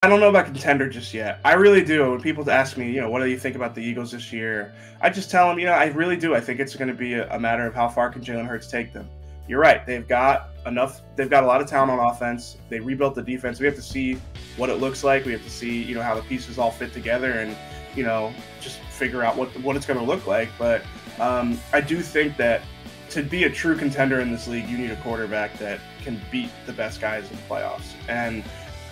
I don't know about contender just yet. I really do. When people ask me, what do you think about the Eagles this year? I just tell them, I really do. I think it's going to be a matter of how far can Jalen Hurts take them. You're right. They've got enough. They've got a lot of talent on offense. They rebuilt the defense. We have to see what it looks like. We have to see, how the pieces all fit together and, just figure out what it's going to look like. But I do think that to be a true contender in this league, you need a quarterback that can beat the best guys in the playoffs. And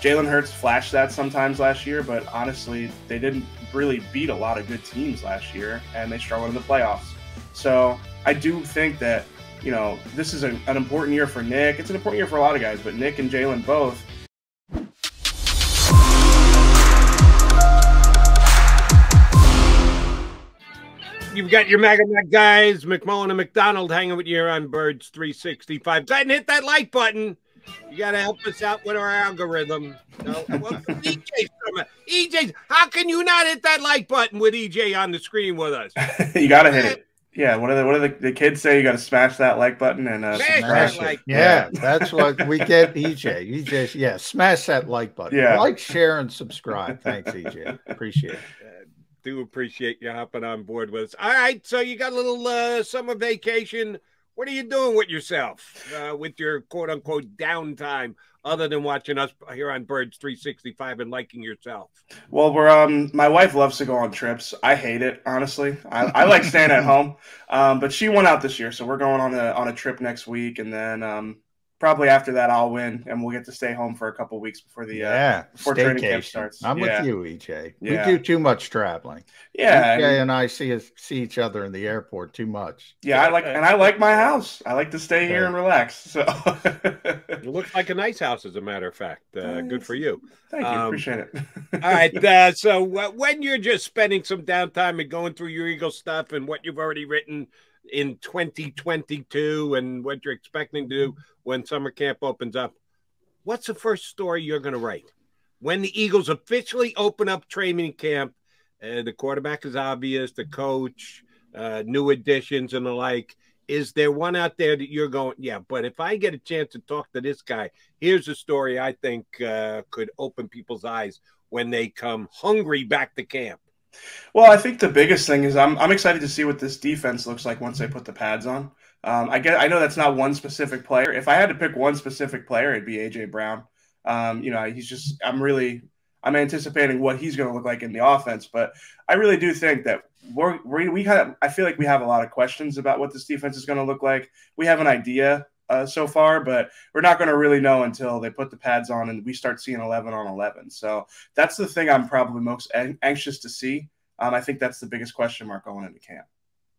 Jalen Hurts flashed that sometimes last year, but honestly, they didn't really beat a lot of good teams last year, and they struggled in the playoffs. So I do think that, this is an important year for Nick. It's an important year for a lot of guys, but Nick and Jalen both. You've got your MAGA guys, McMullen and McDonald, hanging with you here on Birds 365. Go ahead and hit that like button. You got to help us out with our algorithm. No, well, EJ, how can you not hit that like button with EJ on the screen with us? You got to hit it. Yeah, what do the kids say? You got to smash that like button and smash it. Like that's what we get, EJ. EJ, smash that like button. Yeah. Like, share, and subscribe. Thanks, EJ. Appreciate it. Do appreciate you hopping on board with us. All right, so you got a little summer vacation. What are you doing with yourself, with your quote-unquote downtime, other than watching us here on Birds 365 and liking yourself? Well, my wife loves to go on trips. I hate it, honestly. I like staying at home, but she went out this year, so we're going on a trip next week, and then probably after that I'll win, and we'll get to stay home for a couple weeks before before training camp starts. I'm with you, EJ. We do too much traveling. Yeah, EJ and I see each other in the airport too much. Yeah, I like my house. I like to stay here and relax. So it looks like a nice house, as a matter of fact. Good for you. Thank you. Appreciate it. All right. So when you're just spending some downtime and going through your Eagle stuff and what you've already written in 2022 and what you're expecting to do when summer camp opens up, what's the first story you're going to write? When the Eagles officially open up training camp, the quarterback is obvious, the coach, new additions and the like. Is there one out there that you're going, yeah, but if I get a chance to talk to this guy, here's a story I think could open people's eyes when they come hungry back to camp? Well, I think the biggest thing is I'm excited to see what this defense looks like once they put the pads on. I know that's not one specific player. If I had to pick one specific player, it'd be A.J. Brown. I'm anticipating what he's going to look like in the offense, but I really do think that I feel like we have a lot of questions about what this defense is going to look like. We have an idea so far, but we're not going to really know until they put the pads on and we start seeing 11 on 11. So that's the thing I'm probably most anxious to see. I think that's the biggest question mark going into camp.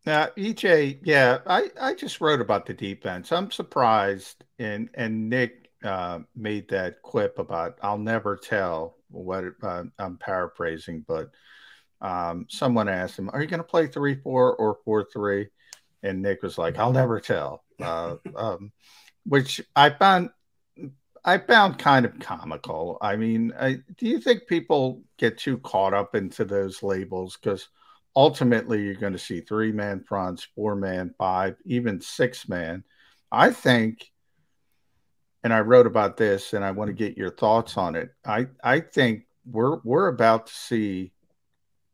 Now, EJ, I just wrote about the defense. I'm surprised, and Nick made that quip about I'll never tell what I'm paraphrasing, but someone asked him, are you going to play 3-4 or 4-3? And Nick was like, I'll never tell, which I found kind of comical. I mean, do you think people get too caught up into those labels? Because ultimately you're going to see 3-man fronts, 4-man, 5, even 6-man. I think, and I wrote about this and I want to get your thoughts on it. I think we're about to see,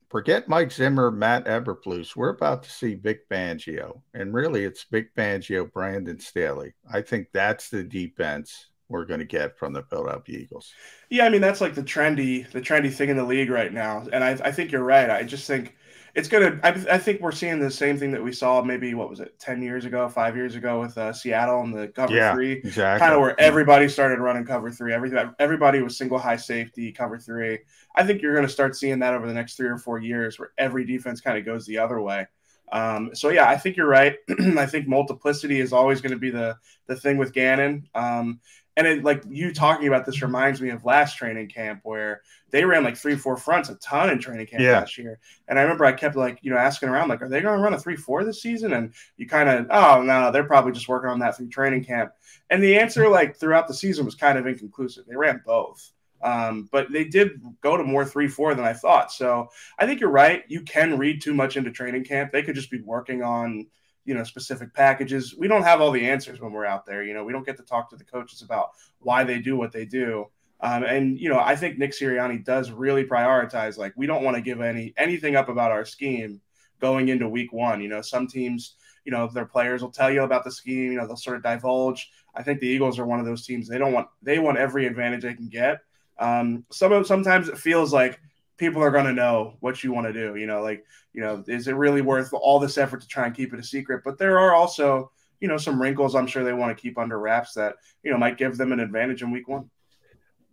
forget Mike Zimmer, Matt Eberflus, we're about to see Vic Fangio. And really it's Vic Fangio, Brandon Staley. I think that's the defense we're going to get from the Philadelphia Eagles. Yeah, I mean, that's like the trendy thing in the league right now. And I think you're right. I just think it's going to – I think we're seeing the same thing that we saw maybe, 10 years ago, 5 years ago with Seattle and the cover 3. Exactly. Kind of where everybody started running cover 3. Everybody was single high safety, cover 3. I think you're going to start seeing that over the next 3 or 4 years where every defense kind of goes the other way. So, yeah, I think you're right. I think multiplicity is always going to be the thing with Gannon. And it, like you talking about this reminds me of last training camp where they ran like 3-4 fronts a ton in training camp last year. And I remember I kept asking around, are they going to run a 3-4 this season? And you kind of, oh, no, they're probably just working on that through training camp. And the answer throughout the season was kind of inconclusive. They ran both. But they did go to more 3-4 than I thought. So I think you're right. You can read too much into training camp. They could just be working on specific packages. We don't have all the answers when we're out there. We don't get to talk to the coaches about why they do what they do. And, I think Nick Sirianni does really prioritize, like, we don't want to give anything up about our scheme going into week one. Some teams, their players will tell you about the scheme, they'll sort of divulge. I think the Eagles are one of those teams. They want every advantage they can get. Sometimes it feels like people are going to know what you want to do, is it really worth all this effort to try and keep it a secret? But there are also, some wrinkles I'm sure they want to keep under wraps that, might give them an advantage in week one.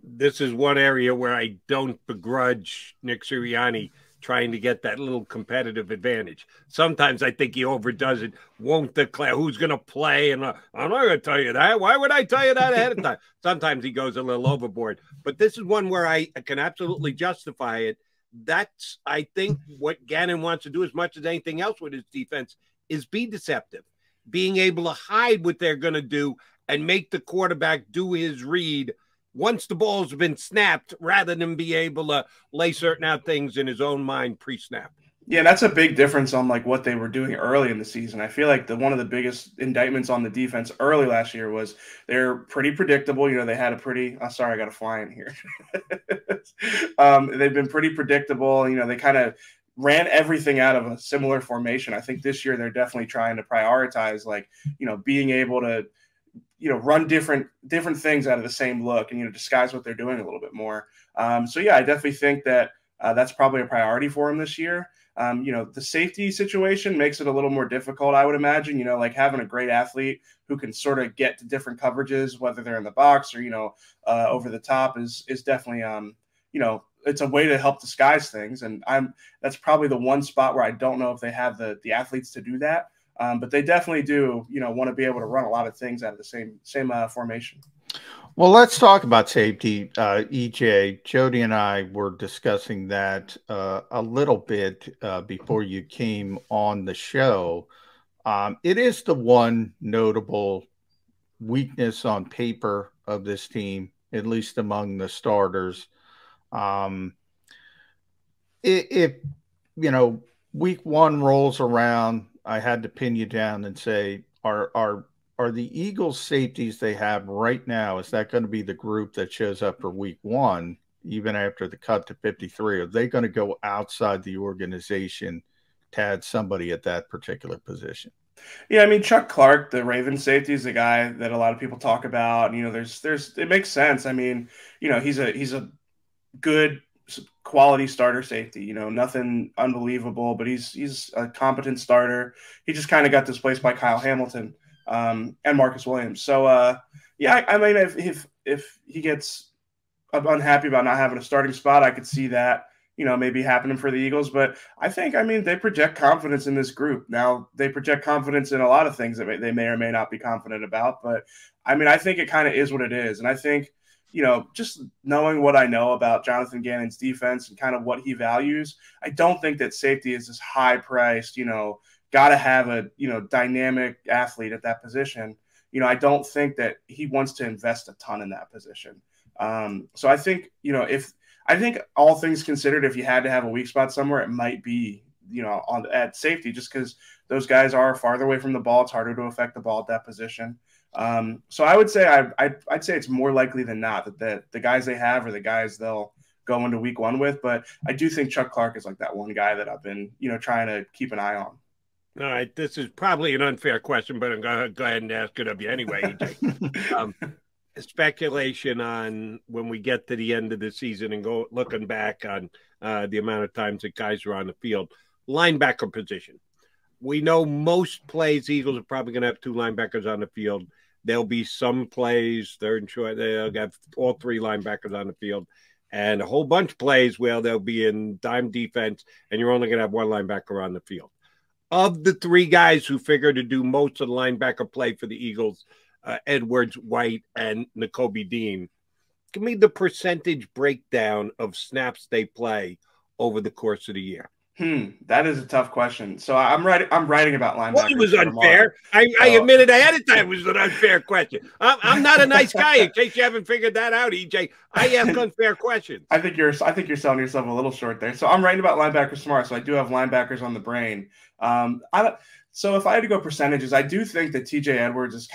This is one area where I don't begrudge Nick Sirianni trying to get that little competitive advantage. Sometimes I think he overdoes it, won't declare who's going to play, and I'm not going to tell you that. Why would I tell you that ahead of time? Sometimes he goes a little overboard. But this is one where I can absolutely justify it. That's, I think, what Gannon wants to do as much as anything else with his defense is be deceptive, being able to hide what they're going to do and make the quarterback do his read once the ball's been snapped, rather than be able to lay certain out things in his own mind pre-snap. Yeah, that's a big difference on like what they were doing early in the season. I feel like one of the biggest indictments on the defense early last year was they're pretty predictable. They had a pretty sorry, I got a fly in here. They've been pretty predictable. They kind of ran everything out of a similar formation. I think this year they're definitely trying to prioritize, like, being able to run different things out of the same look and, disguise what they're doing a little bit more. So yeah, I definitely think that that's probably a priority for him this year. The safety situation makes it a little more difficult, I would imagine, like having a great athlete who can sort of get to different coverages, whether they're in the box or, over the top is definitely, it's a way to help disguise things. And that's probably the one spot where I don't know if they have the athletes to do that. But they definitely do, want to be able to run a lot of things out of the same formation. Well, let's talk about safety. EJ, Jody and I were discussing that a little bit before you came on the show. It is the one notable weakness on paper of this team, at least among the starters. If week one rolls around, I had to pin you down and say, are the Eagles safeties they have right now, is that going to be the group that shows up for week one, even after the cut to 53? Are they going to go outside the organization to add somebody at that particular position? Yeah, I mean, Chuck Clark, the Ravens safety, is the guy that a lot of people talk about. It makes sense. I mean, he's a good quality starter safety, nothing unbelievable, but he's a competent starter. He just kind of got displaced by Kyle Hamilton and Marcus Williams. So yeah, I mean, if he gets unhappy about not having a starting spot, I could see that, maybe happening for the Eagles. But I think, they project confidence in this group. Now, they project confidence in a lot of things that they may or may not be confident about. But I think it kind of is what it is. And I think, just knowing what I know about Jonathan Gannon's defense and kind of what he values, I don't think that safety is this high priced, got to have a, dynamic athlete at that position. I don't think that he wants to invest a ton in that position. So I think, I think all things considered, if you had to have a weak spot somewhere, it might be, at safety, just because those guys are farther away from the ball. It's harder to affect the ball at that position. So I would say I'd say it's more likely than not that the guys they have are the guys they'll go into week one with. But I do think Chuck Clark is like that one guy that I've been, trying to keep an eye on. All right, this is probably an unfair question, but I'm going to go ahead and ask it of you anyway, EJ. Speculation on when we get to the end of the season and go looking back on the amount of times that guys are on the field. Linebacker position. We know most plays, Eagles are probably going to have two linebackers on the field. There'll be some plays, third and short, they'll have all three linebackers on the field, and a whole bunch of plays where they'll be in dime defense, and you're only going to have one linebacker on the field. Of the three guys who figure to do most of the linebacker play for the Eagles, Edwards, White, and Nakobe Dean, give me the percentage breakdown of snaps they play over the course of the year. That is a tough question. So I'm writing about linebackers. Well, it was unfair. I admitted ahead of time it was an unfair question. I'm not a nice guy. In case you haven't figured that out, EJ, I ask unfair questions. I think you're selling yourself a little short there. So I'm writing about linebackers tomorrow. So I do have linebackers on the brain. So if I had to go percentages, I do think that TJ Edwards is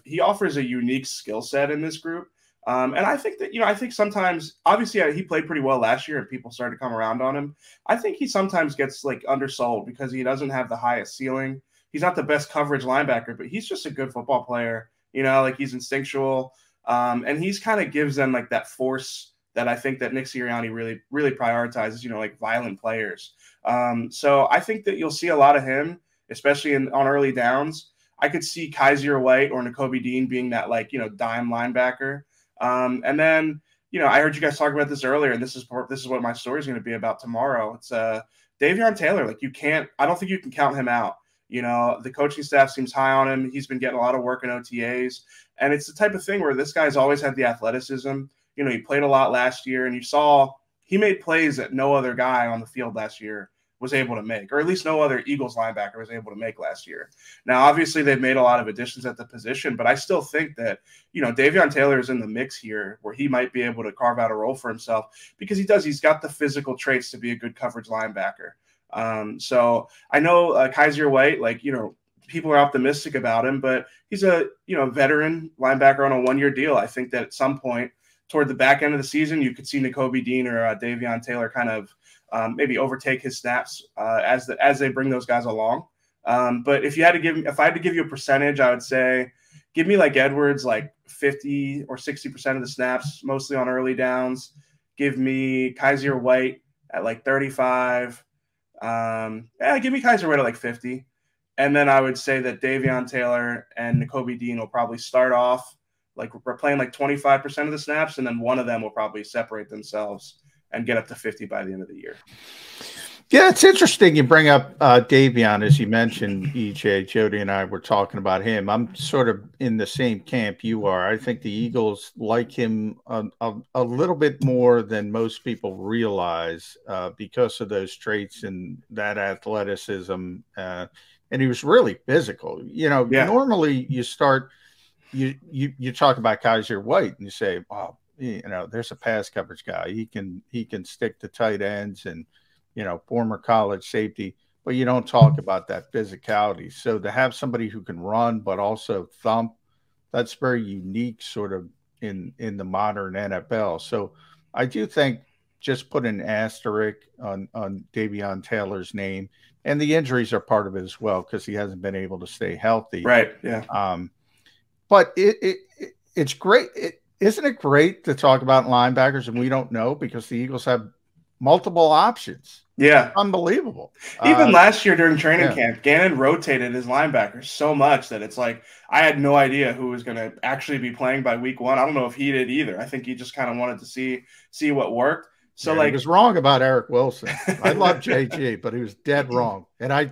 he offers a unique skill set in this group. And I think that, I think sometimes, obviously, he played pretty well last year and people started to come around on him. I think he sometimes gets like undersold because he doesn't have the highest ceiling. He's not the best coverage linebacker, but he's just a good football player. Like he's instinctual. And he's kind of gives them like that force that I think that Nick Sirianni really, really prioritizes, like violent players. So I think that you'll see a lot of him, especially on early downs. I could see Kaiser White or Nakobe Dean being that dime linebacker. And then, I heard you guys talk about this earlier, and this is what my story is going to be about tomorrow. It's Davion Taylor. I don't think you can count him out. The coaching staff seems high on him. He's been getting a lot of work in OTAs, and it's the type of thing where this guy's always had the athleticism. He played a lot last year, and you saw he made plays that no other guy on the field last year was able to make, or at least no other Eagles linebacker was able to make last year. Now, obviously, they've made a lot of additions at the position, but I still think that, Davion Taylor is in the mix here where he might be able to carve out a role for himself because he's got the physical traits to be a good coverage linebacker. So I know Kaiser White, people are optimistic about him, but he's a, veteran linebacker on a 1-year deal. I think that at some point toward the back end of the season, you could see Nakobe Dean or Davion Taylor kind of maybe overtake his snaps as they bring those guys along. But if I had to give you a percentage, I would say give me Edwards 50 or 60% of the snaps, mostly on early downs. Give me Kaiser White at 35. Give me Kaiser White at 50. And then I would say that Davion Taylor and Nakobe Dean will probably start off we're playing 25% of the snaps, and then one of them will probably separate themselves and get up to 50 by the end of the year. Yeah, it's interesting you bring up Davion, as you mentioned, EJ. Jody and I were talking about him. I'm sort of in the same camp you are. I think the Eagles like him a little bit more than most people realize because of those traits and that athleticism. And he was really physical. Normally you start you talk about Kaiser White and you say, "Wow, there's a pass coverage guy. He can stick to tight ends and former college safety," but you don't talk about that physicality. So to have somebody who can run but also thump, that's very unique, sort of in the modern NFL. So I do think just put an asterisk on Davion Taylor's name, and the injuries are part of it as well because he hasn't been able to stay healthy. Right. Yeah. But it's great. Isn't it great to talk about linebackers and we don't know because the Eagles have multiple options? Yeah. Unbelievable. Even last year during training camp, Gannon rotated his linebackers so much that it's I had no idea who was going to actually be playing by week 1. I don't know if he did either. I think he just kind of wanted to see what worked. So he was wrong about Eric Wilson. I love JG, but he was dead wrong. And I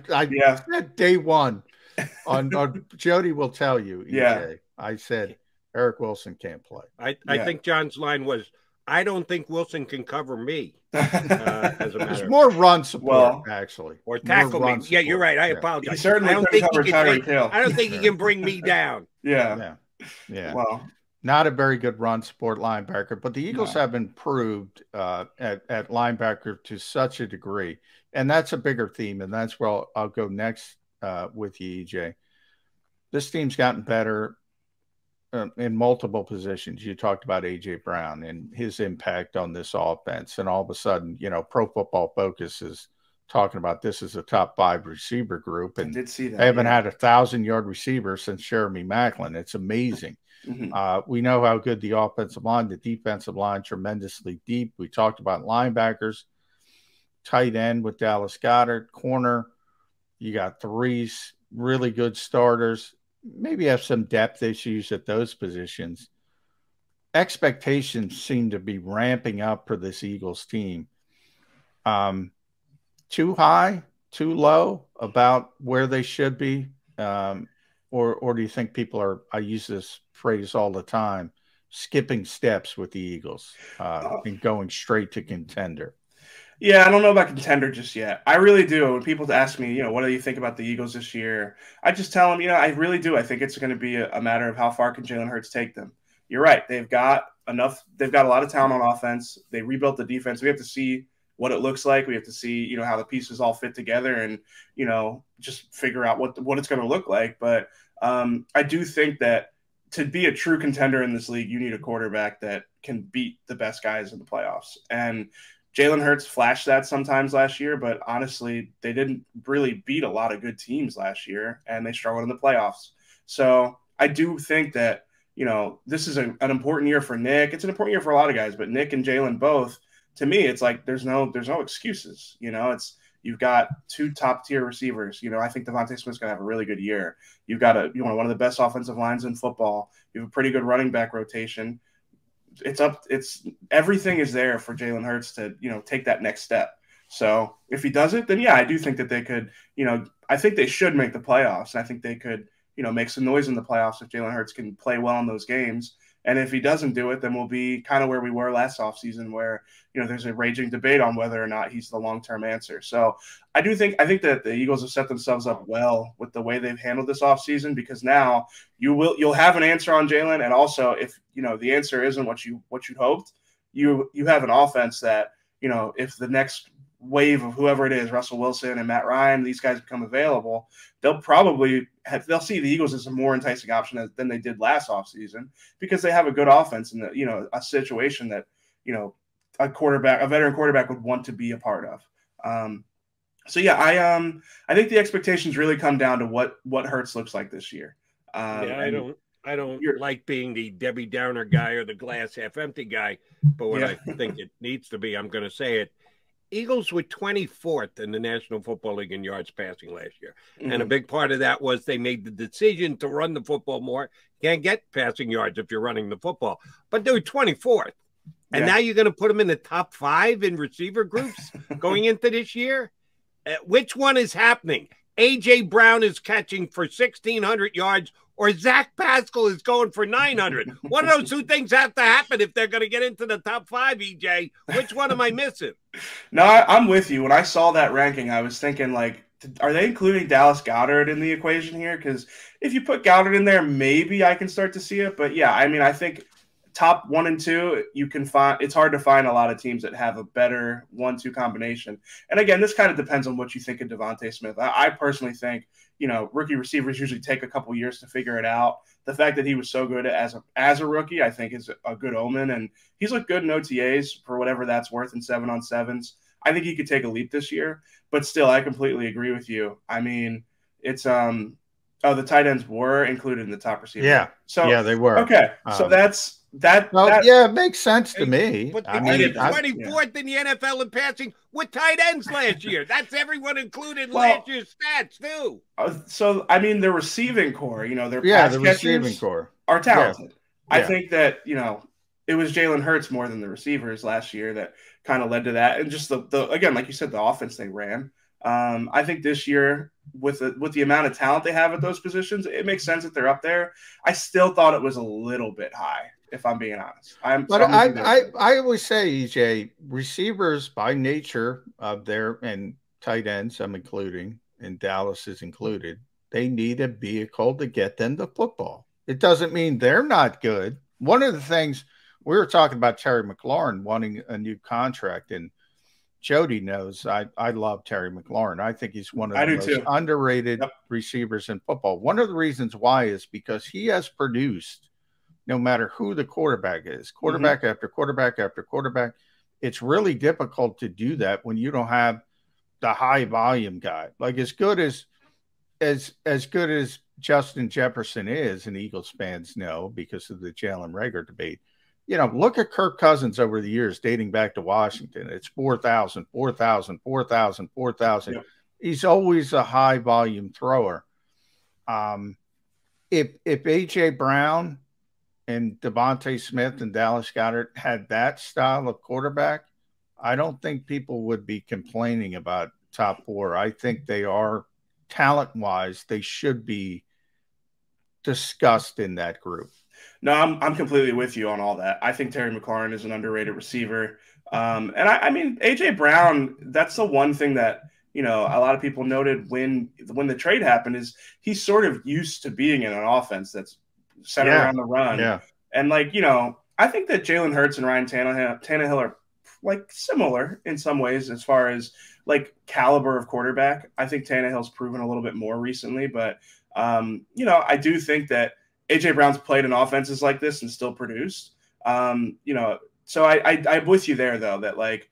said day one on Jody will tell you. EJ, yeah. I said Eric Wilson can't play. I think John's line was, "I don't think Wilson can cover me." As a matter, it's more run support, actually, or tackle me. Yeah, you're right. I apologize. He certainly couldn't cover Tyreek Hill. I don't think he can bring me down. Yeah. Well, not a very good run support linebacker, but the Eagles have improved at linebacker to such a degree, and that's a bigger theme, and that's where I'll go next with you, EJ. This team's gotten better in multiple positions. You talked about A.J. Brown and his impact on this offense, and all of a sudden, Pro Football Focus is talking about this as a top 5 receiver group, and I did see that. They haven't had a 1,000-yard receiver since Jeremy Maclin. It's amazing. Mm-hmm. We know how good the offensive line, the defensive line, tremendously deep. We talked about linebackers, tight end with Dallas Goedert, corner. You got 3 really good starters. Maybe have some depth issues at those positions. Expectations seem to be ramping up for this Eagles team. Too high, too low about where they should be? Or do you think people are, I use this phrase all the time, skipping steps with the Eagles and going straight to contender? Yeah, I don't know about contender just yet. I really do. When people ask me, what do you think about the Eagles this year? I just tell them, I really do. I think it's going to be a matter of how far can Jalen Hurts take them. You're right. They've got a lot of talent on offense. They rebuilt the defense. We have to see what it looks like. We have to see, how the pieces all fit together and, just figure out what it's going to look like. But I do think that to be a true contender in this league, you need a quarterback that can beat the best guys in the playoffs. And Jalen Hurts flashed that sometimes last year, but honestly, they didn't really beat a lot of good teams last year, and they struggled in the playoffs. So I do think that, this is an important year for Nick. It's an important year for a lot of guys, but Nick and Jalen both, to me, it's like there's no excuses. You've got two top tier receivers. I think Devontae Smith's gonna have a really good year. You've got one of the best offensive lines in football. You have a pretty good running back rotation. Everything is there for Jalen Hurts to, take that next step. So if he does it, then yeah, I do think that they could, I think they should make the playoffs. And I think they could, make some noise in the playoffs if Jalen Hurts can play well in those games. And if he doesn't do it, then we'll be kind of where we were last offseason, where, there's a raging debate on whether or not he's the long-term answer. So I think that the Eagles have set themselves up well with the way they've handled this offseason, because now you'll have an answer on Jalen. And also, if, the answer isn't what you hoped, you have an offense that, if the next wave of whoever it is, Russell Wilson and Matt Ryan, these guys become available, they'll see the Eagles as a more enticing option than they did last offseason, because they have a good offense and a situation that, a veteran quarterback would want to be a part of. So yeah, I think the expectations really come down to what Hurts looks like this year. I don't like being the Debbie Downer guy or the glass half empty guy, but what I think it needs to be, I'm going to say it. Eagles were 24th in the National Football League in yards passing last year. Mm-hmm. And a big part of that was they made the decision to run the football more. You can't get passing yards if you're running the football. But they were 24th. And now you're going to put them in the top 5 in receiver groups going into this year? Which one is happening? A.J. Brown is catching for 1,600 yards, or Zach Pascal is going for 900. One of those two things have to happen if they're going to get into the top 5, EJ. Which one am I missing? No, I'm with you. When I saw that ranking, I was thinking, like, are they including Dallas Goedert in the equation here? Because if you put Goedert in there, maybe I can start to see it. But, yeah, I mean, I think top 1 and 2, you can find – it's hard to find a lot of teams that have a better 1-2 combination. And, again, this kind of depends on what you think of Devontae Smith. I personally think – rookie receivers usually take a couple years to figure it out. The fact that he was so good as a rookie, I think, is a good omen. And he's looked good in OTAs for whatever that's worth in 7-on-7s. I think he could take a leap this year. But still, I completely agree with you. I mean, it's the tight ends were included in the top receiver. Yeah. So yeah, they were. Okay. So that's that. Well, yeah, it makes sense to me. But I mean, 24th in the NFL in passing with tight ends last year. That's everyone included last year's stats too. So I mean, the receiving core, their the receiving core are talented. Yeah. I think that it was Jalen Hurts more than the receivers last year that kind of led to that, and just the again, like you said, the offense they ran. I think this year, with the amount of talent they have at those positions, it makes sense that they're up there. I still thought it was a little bit high, if I'm being honest. I always say, EJ, receivers by nature of and tight ends, I'm including, and Dallas is included, they need a vehicle to get them the football. It doesn't mean they're not good. One of the things we were talking about, Terry McLaurin wanting a new contract, and Jody knows I love Terry McLaurin. I think he's one of the most underrated receivers in football. One of the reasons why is because he has produced, no matter who the quarterback is, quarterback after quarterback after quarterback. It's really difficult to do that when you don't have the high volume guy. Like as good as Justin Jefferson is, and Eagles fans know because of the Jalen Reagor debate. Look at Kirk Cousins over the years, dating back to Washington. It's 4,000, 4,000, 4,000, 4,000. Yep. He's always a high volume thrower. If A.J. Brown and Devontae Smith and Dallas Goedert had that style of quarterback, I don't think people would be complaining about top 4. I think they are talent-wise. They should be discussed in that group. No, I'm completely with you on all that. I think Terry McLaurin is an underrated receiver. And I mean, A.J. Brown, that's the one thing that, a lot of people noted when the trade happened is he's sort of used to being in an offense that's centered around the run. Yeah. And, I think that Jalen Hurts and Ryan Tannehill are, similar in some ways as far as, caliber of quarterback. I think Tannehill's proven a little bit more recently. But, I do think that A.J. Brown's played in offenses like this and still produced. So I'm with you there, though, that, like,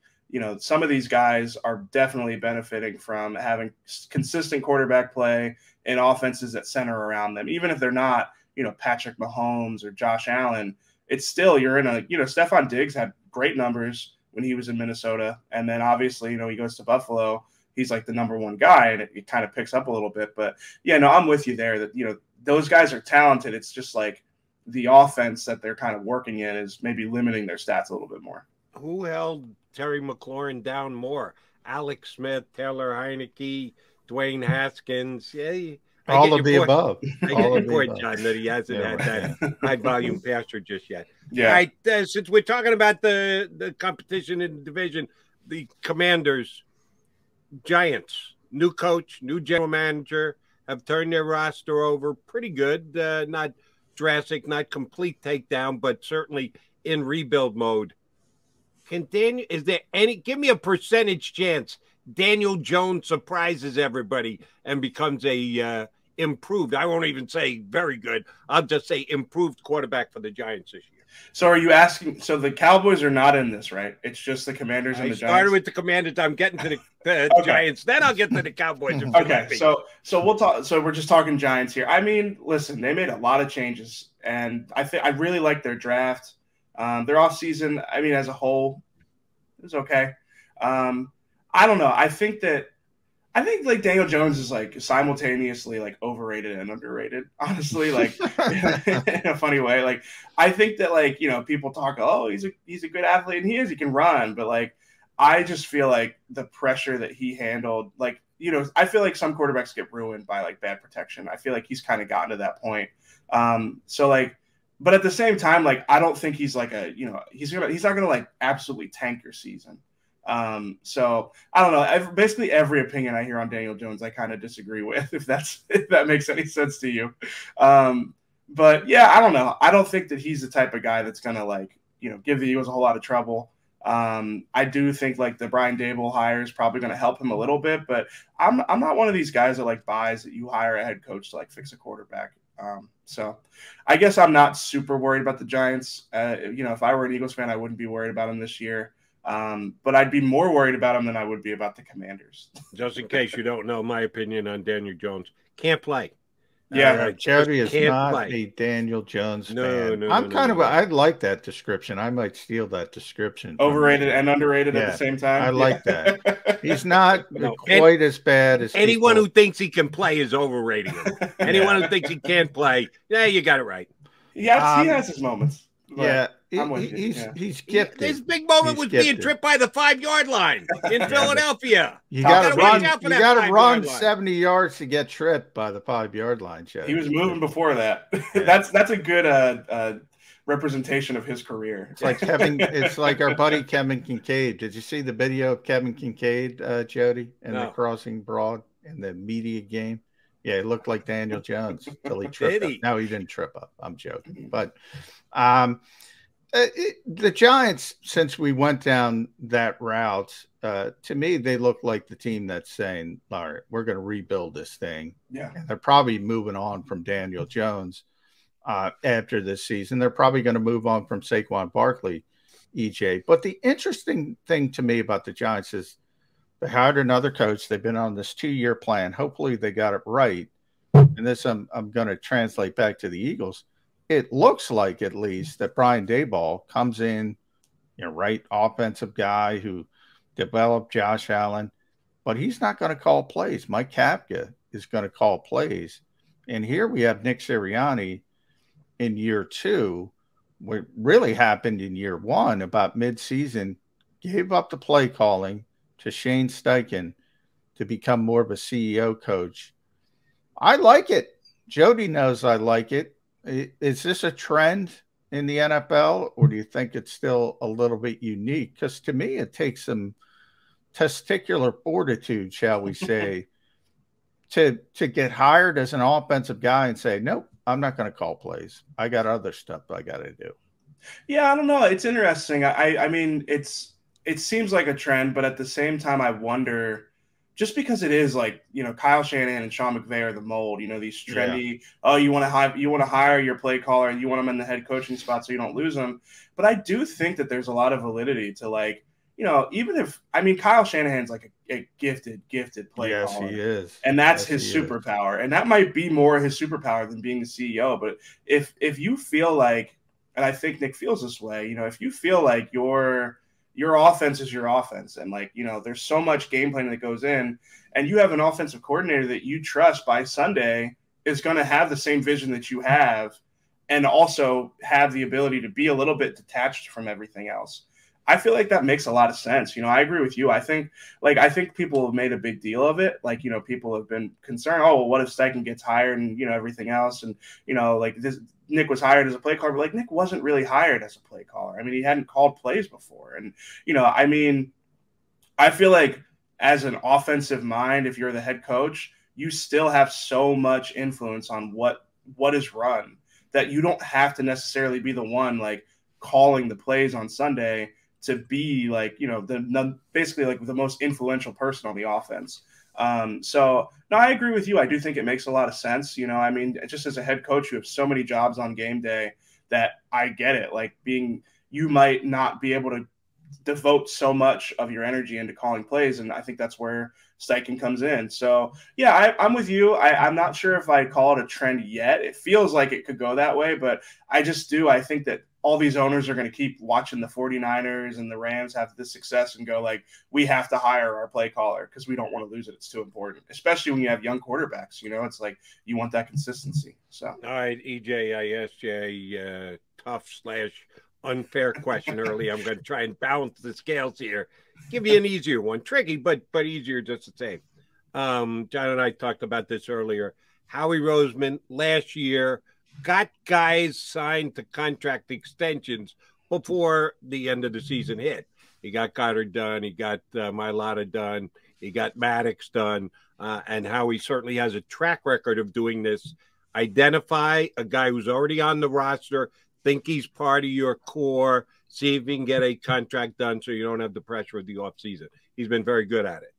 some of these guys are definitely benefiting from having consistent quarterback play in offenses that center around them. Even if they're not, Patrick Mahomes or Josh Allen, it's still, you're in a, Stephon Diggs had great numbers when he was in Minnesota. And then obviously, he goes to Buffalo. He's like the number one guy, and it kind of picks up a little bit. But yeah, no, I'm with you there that, those guys are talented. It's just like the offense that they're kind of working in is maybe limiting their stats a little bit more. Who held Terry McLaurin down more? Alex Smith, Taylor Heineke, Dwayne Haskins. Yeah, all of the above. I get your point, John, that he hasn't had that high-volume passer just yet. Yeah. All right, since we're talking about the competition in the division, the Commanders, Giants, new coach, new general manager, have turned their roster over pretty good. Not drastic, not complete takedown, but certainly in rebuild mode. Is there any, give me a percentage chance Daniel Jones surprises everybody and becomes a improved, I won't even say very good, I'll just say improved quarterback for the Giants this year? So are you asking, so the Cowboys are not in this, right? It's just the Commanders and the Giants? I started with the Commanders. I'm getting to the okay. Giants. Then I'll get to the Cowboys. Okay, so we'll talk. So we're just talking Giants here. I mean, listen, they made a lot of changes, and I really like their draft. Their offseason, I mean, as a whole, it was okay. I don't know. I think like Daniel Jones is like simultaneously like overrated and underrated, honestly, like in a funny way. Like, I think that, like, people talk, oh, he's a good athlete, and he can run, but like, I just feel like the pressure that he handled, like, I feel like some quarterbacks get ruined by like bad protection. I feel like he's kind of gotten to that point. So like, but at the same time, like, I don't think he's like he's not gonna like absolutely tank your season. So I don't know. Basically every opinion I hear on Daniel Jones, I kind of disagree with, if that makes any sense to you. But yeah, I don't know. I don't think that he's the type of guy that's going to, like, give the Eagles a whole lot of trouble. I do think like the Brian Daboll hire is probably going to help him a little bit, but I'm not one of these guys that like buys that you hire a head coach to like fix a quarterback. So I guess I'm not super worried about the Giants. If I were an Eagles fan, I wouldn't be worried about them this year. But I'd be more worried about him than I would be about the Commanders. Just in case you don't know my opinion on Daniel Jones, can't play. Yeah, Jody is not a Daniel Jones fan. No, I'd like that description. I might steal that description. Overrated and underrated at the same time. I like that. He's not quite as bad as anyone who thinks he can play is overrating him. Anyone who thinks he can't play, yeah, you got it right. Yeah, he has his moments. Yeah. He's gifted. His big moment was being tripped by the 5-yard line in Philadelphia. You got to run 70 yards to get tripped by the 5-yard line. Joe. He was moving before that. Yeah. That's a good representation of his career. It's like it's like our buddy Kevin Kincaid. Did you see the video of Kevin Kincaid, Jody, and the crossing broad in the media game? Yeah, it looked like Daniel Jones until he tripped up. No, he didn't trip up. I'm joking, but. The Giants, since we went down that route, to me, they look like the team that's saying, all right, we're going to rebuild this thing. Yeah. And they're probably moving on from Daniel Jones after this season. They're probably going to move on from Saquon Barkley, EJ. But the interesting thing to me about the Giants is they hired another coach. They've been on this 2-year plan. Hopefully they got it right. And this I'm going to translate back to the Eagles. It looks like, at least, that Brian Daboll comes in, right offensive guy who developed Josh Allen, but he's not going to call plays. Mike Kapka is going to call plays. And here we have Nick Sirianni in year 2. What really happened in year 1, about midseason, gave up the play calling to Shane Steichen to become more of a CEO coach. I like it. Jody knows I like it. Is this a trend in the NFL, or do you think it's still a little bit unique? Because to me, it takes some testicular fortitude, shall we say, to get hired as an offensive guy and say, nope, I'm not going to call plays. I got other stuff I got to do. Yeah, I don't know. It's interesting. I mean, it seems like a trend, but at the same time, I wonder, just because it is like, Kyle Shanahan and Sean McVay are the mold, these trendy, oh, you want to hire your play caller and you want them in the head coaching spot so you don't lose them. But I do think that there's a lot of validity to like, even if, Kyle Shanahan's like a gifted play caller. Yes, he is. And that's his superpower. And that might be more his superpower than being the CEO. But if you feel like, and I think Nick feels this way, if you feel like your offense is your offense and like, there's so much game planning that goes in and you have an offensive coordinator that you trust by Sunday is going to have the same vision that you have and also have the ability to be a little bit detached from everything else. I feel like that makes a lot of sense. I agree with you. I think people have made a big deal of it. Like, people have been concerned, oh, well, what if Steichen gets hired and, everything else. And, like this, Nick was hired as a play caller, but like Nick wasn't really hired as a play caller. He hadn't called plays before. And, I feel like as an offensive mind, if you're the head coach, you still have so much influence on what is run that you don't have to necessarily be the one like calling the plays on Sunday to be like, basically like the most influential person on the offense. So no, I agree with you. I do think it makes a lot of sense. Just as a head coach, you have so many jobs on game day that I get it. Like you might not be able to devote so much of your energy into calling plays. And I think that's where Steichen comes in. So yeah, I'm with you. I'm not sure if I'd call it a trend yet. It feels like it could go that way, but I think that all these owners are going to keep watching the 49ers and the Rams have this success and go like, we have to hire our play caller because we don't want to lose it. It's too important, especially when you have young quarterbacks. It's like you want that consistency. So, all right, EJ, I asked you a tough/unfair question early. I'm going to try and balance the scales here. Give you an easier one, tricky, but easier just the same. John and I talked about this earlier. Howie Roseman last year got guys signed to contract extensions before the end of the season hit. He got Goddard done. He got Mailata done. He got Maddox done. And Howie certainly has a track record of doing this. Identify a guy who's already on the roster, think he's part of your core, see if he can get a contract done so you don't have the pressure of the offseason. He's been very good at it.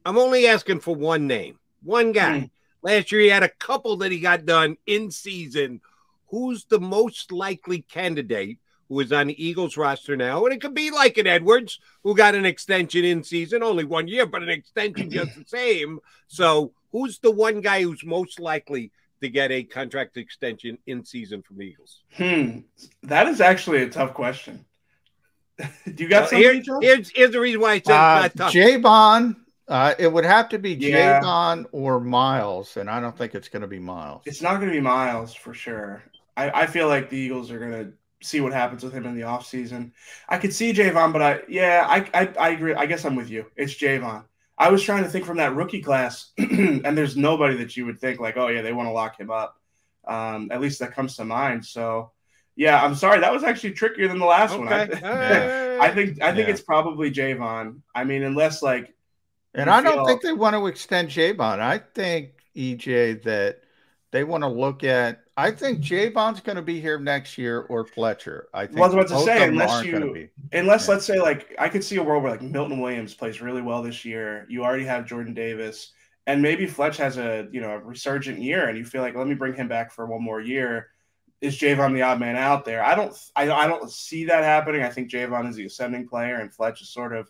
I'm only asking for one name, one guy. Last year, he had a couple that he got done in season. Who's the most likely candidate who is on the Eagles roster now? And it could be like an Edwards, who got an extension in season, only 1 year, but an extension just the same. So who's the one guy who's most likely to get a contract extension in season from the Eagles? That is actually a tough question. Do you got something? Here's the reason why I said it's not tough. Javon. It would have to be Javon or Miles, and I don't think it's going to be Miles. It's not going to be Miles for sure. I feel like the Eagles are going to see what happens with him in the offseason. I could see Javon, but I agree. I guess I'm with you. It's Javon. I was trying to think from that rookie class, and there's nobody that you would think like, oh, yeah, they want to lock him up. At least that comes to mind. So, yeah, I'm sorry. That was actually trickier than the last one. I think it's probably Javon. Unless like – and I don't think they want to extend Javon. I think, EJ, that they want to look at – I think Javon's going to be here next year or Fletcher. I think was about to say, unless let's say, like, I could see a world where, like, Milton Williams plays really well this year. You already have Jordan Davis. And maybe Fletch has a resurgent year and you feel like, let me bring him back for one more year. Is Javon the odd man out there? I don't see that happening. I think Javon is the ascending player and Fletch is sort of,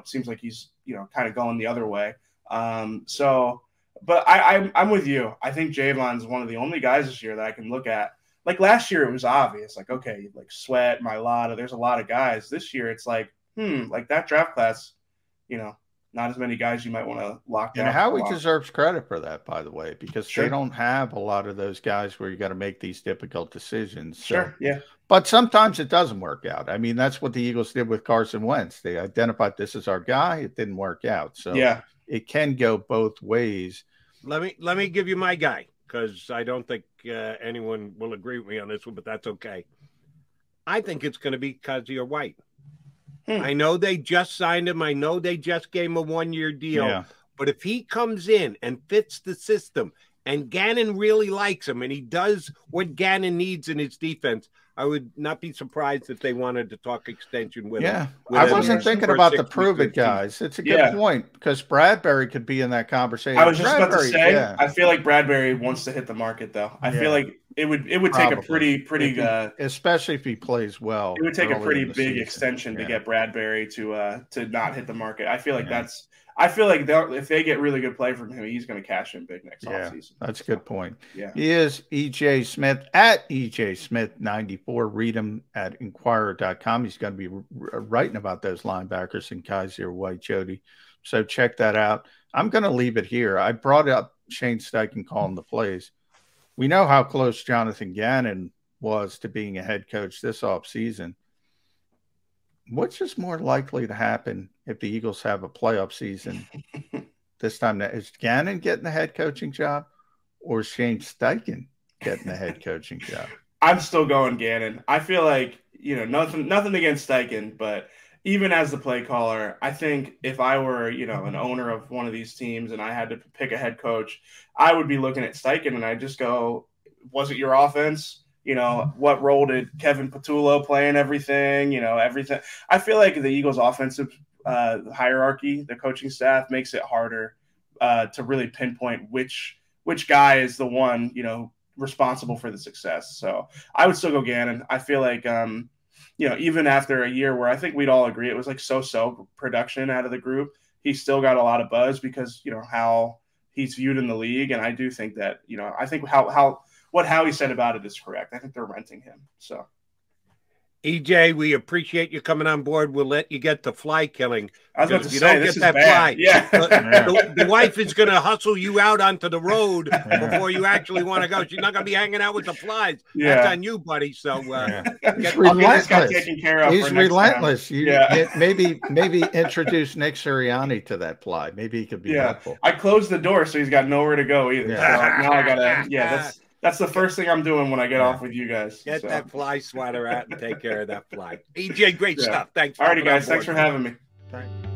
seems like he's, kind of going the other way. But I'm with you. I think Javon's one of the only guys this year that I can look at. Like last year, it was obvious. Like, okay, like Sweat, Mailata, there's a lot of guys. This year, it's like, like that draft class, not as many guys you might want to lock down. And Howie deserves credit for that, by the way, because they don't have a lot of those guys where you got to make these difficult decisions. Sure, yeah. But sometimes it doesn't work out. That's what the Eagles did with Carson Wentz. They identified this is our guy. It didn't work out. So yeah, it can go both ways. Let me give you my guy because I don't think anyone will agree with me on this one, but that's okay. I think it's going to be Kazir White. I know they just signed him. I know they just gave him a 1-year deal. Yeah. But if he comes in and fits the system and Gannon really likes him and he does what Gannon needs in his defense, I would not be surprised if they wanted to talk extension with him. I wasn't thinking about the prove it guys. It's a good point because Bradbury could be in that conversation. I was just about to say, I feel like Bradbury wants to hit the market though. I feel like it would take a pretty especially if he plays well. It would take a pretty big extension to get Bradbury to not hit the market. I feel like I feel like if they get really good play from him, he's going to cash in big next offseason. That's a good point. Yeah. He is EJ Smith at EJ Smith 94. Read him at Inquirer.com. He's going to be writing about those linebackers in Kaiser White Jody. So check that out. I'm going to leave it here. I brought up Shane Steichen calling the plays. We know how close Jonathan Gannon was to being a head coach this offseason. What's just more likely to happen if the Eagles have a playoff season this time? Is Gannon getting the head coaching job or is Shane Steichen getting the head coaching job? I'm still going Gannon. I feel like, nothing against Steichen, but even as the play caller, I think if I were, an owner of one of these teams and I had to pick a head coach, I would be looking at Steichen and I just go, was it your offense? What role did Kevin Patullo play in everything? Everything. I feel like the Eagles' offensive hierarchy, the coaching staff, makes it harder to really pinpoint which guy is the one, responsible for the success. So I would still go Gannon. I feel like, even after a year where I think we'd all agree it was like so-so production out of the group, he still got a lot of buzz because, how he's viewed in the league. And I do think that, I think what Howie said about it is correct. I think they're renting him. So, EJ, we appreciate you coming on board. We'll let you get to fly killing. I was about to say, this is bad. Fly, the wife is going to hustle you out onto the road before you actually want to go. She's not going to be hanging out with the flies. That's on you, buddy. So he's relentless. He's relentless. Maybe introduce Nick Sirianni to that fly. Maybe he could be helpful. I closed the door, so he's got nowhere to go either. So now I gotta. That's the first thing I'm doing when I get off with you guys. Get that fly swatter out and take care of that fly. EJ, great stuff. Thanks. All righty, guys. Thanks for having me. Thanks.